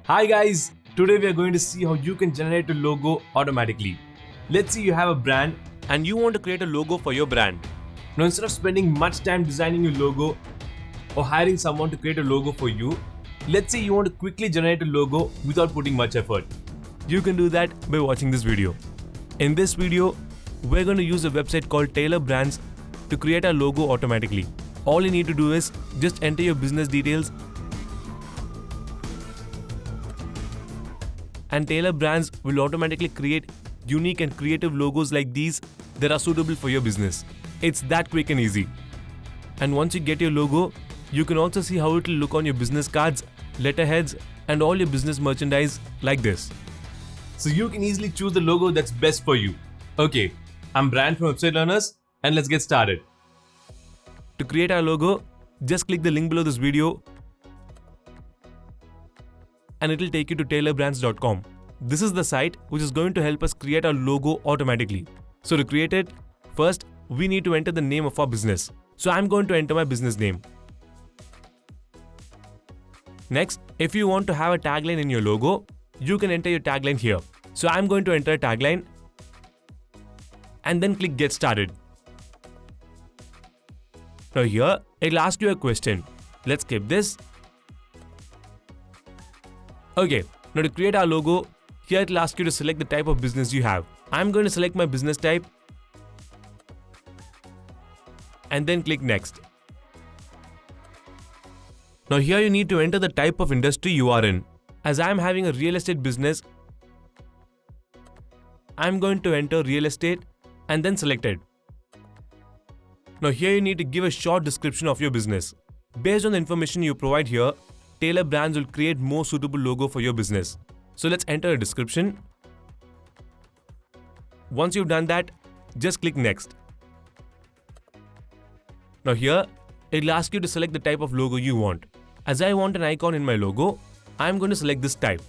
Hi guys, today we are going to see how you can generate a logo automatically. Let's say you have a brand and you want to create a logo for your brand. Now instead of spending much time designing your logo or hiring someone to create a logo for you, let's say you want to quickly generate a logo without putting much effort. You can do that by watching this video. In this video, we're going to use a website called Tailor Brands to create a logo automatically. All you need to do is just enter your business details and Tailor Brands will automatically create unique and creative logos like these that are suitable for your business. It's that quick and easy. And once you get your logo, you can also see how it will look on your business cards, letterheads, and all your business merchandise like this. So you can easily choose the logo that's best for you. Okay, I'm Brian from Website Learners and let's get started. To create our logo, just click the link below this video and it will take you to tailorbrands.com. This is the site which is going to help us create our logo automatically. So to create it, first we need to enter the name of our business. So I'm going to enter my business name. Next, if you want to have a tagline in your logo, you can enter your tagline here. So I'm going to enter a tagline and then click Get Started. Now here, it'll ask you a question. Let's skip this. Okay, now to create our logo, here it'll ask you to select the type of business you have. I'm going to select my business type and then click Next. Now here you need to enter the type of industry you are in. As I'm having a real estate business, I'm going to enter real estate and then select it. Now here you need to give a short description of your business. Based on the information you provide here, Tailor Brands will create more suitable logo for your business. So let's enter a description. Once you've done that, just click Next. Now here, it'll ask you to select the type of logo you want. As I want an icon in my logo, I'm going to select this type.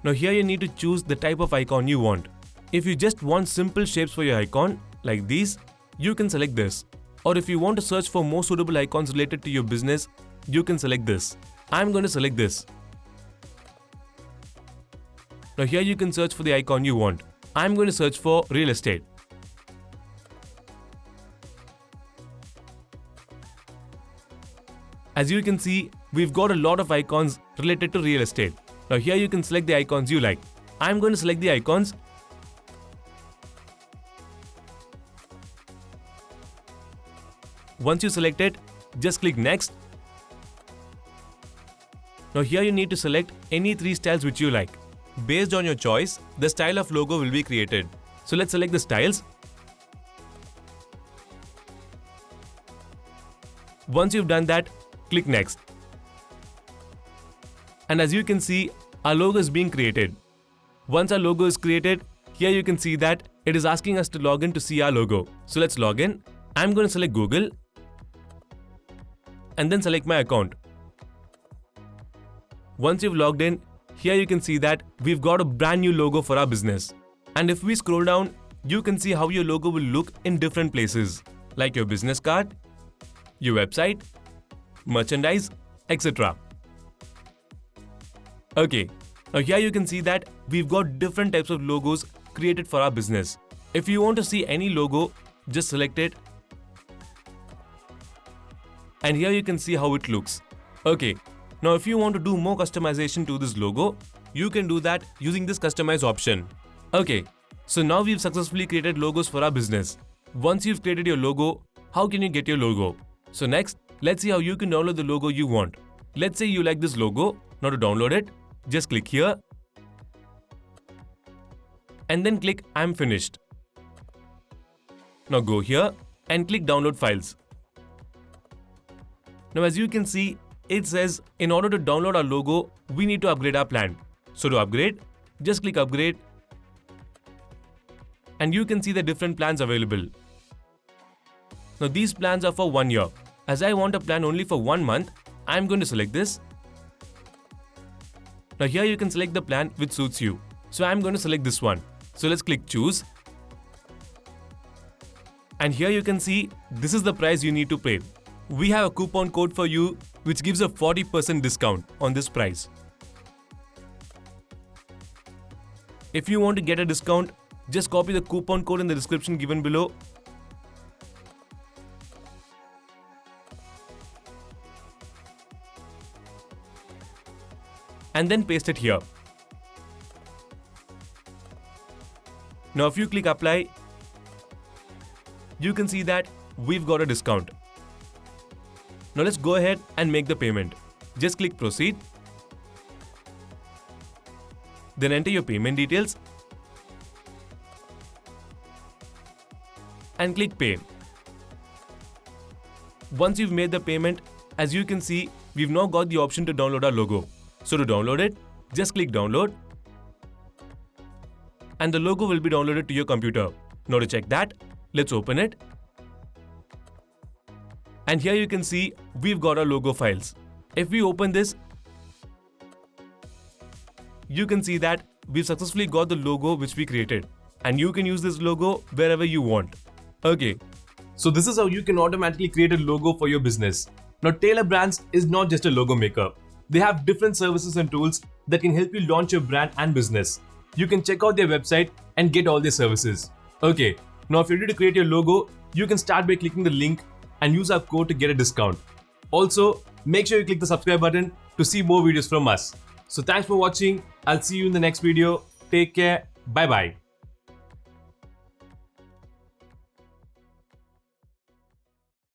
Now here you need to choose the type of icon you want. If you just want simple shapes for your icon, like these, you can select this. Or if you want to search for more suitable icons related to your business, you can select this. I'm going to select this. Now here you can search for the icon you want. I'm going to search for real estate. As you can see, we've got a lot of icons related to real estate. Now here you can select the icons you like. I'm going to select the icons. Once you select it, just click Next. Now here you need to select any 3 styles which you like. Based on your choice, the style of logo will be created. So let's select the styles. Once you've done that, click Next. And as you can see, our logo is being created. Once our logo is created, here you can see that it is asking us to log in to see our logo. So let's log in. I'm going to select Google and then select my account. Once you've logged in, here you can see that we've got a brand new logo for our business. And if we scroll down, you can see how your logo will look in different places, like your business card, your website, merchandise, etc. Okay, now here you can see that we've got different types of logos created for our business. If you want to see any logo, just select it. And here you can see how it looks. Okay, now if you want to do more customization to this logo, you can do that using this customize option. Okay, so now we've successfully created logos for our business. Once you've created your logo, how can you get your logo? So next, let's see how you can download the logo you want. Let's say you like this logo. Now to download it, just click here and then click I'm finished. Now go here and click download files. Now as you can see, it says in order to download our logo, we need to upgrade our plan. So to upgrade, just click upgrade and you can see the different plans available. Now these plans are for 1 year. As I want a plan only for 1 month, I'm going to select this. Now here you can select the plan which suits you. So I'm going to select this one. So let's click choose. And here you can see this is the price you need to pay. We have a coupon code for you which gives a 40% discount on this price. If you want to get a discount, just copy the coupon code in the description given below. And then paste it here. Now if you click apply, you can see that we've got a discount. Now let's go ahead and make the payment. Just click proceed. Then enter your payment details and click pay. Once you've made the payment, as you can see, we've now got the option to download our logo. So to download it, just click download and the logo will be downloaded to your computer. Now to check that, let's open it. And here you can see we've got our logo files. If we open this, you can see that we've successfully got the logo which we created, and you can use this logo wherever you want. Okay, so this is how you can automatically create a logo for your business. Now Taylor Brands is not just a logo maker. They have different services and tools that can help you launch your brand and business. You can check out their website and get all their services. Okay, now if you're ready to create your logo, you can start by clicking the link and use our code to get a discount. Also, make sure you click the subscribe button to see more videos from us. So thanks for watching. I'll see you in the next video. Take care. Bye bye.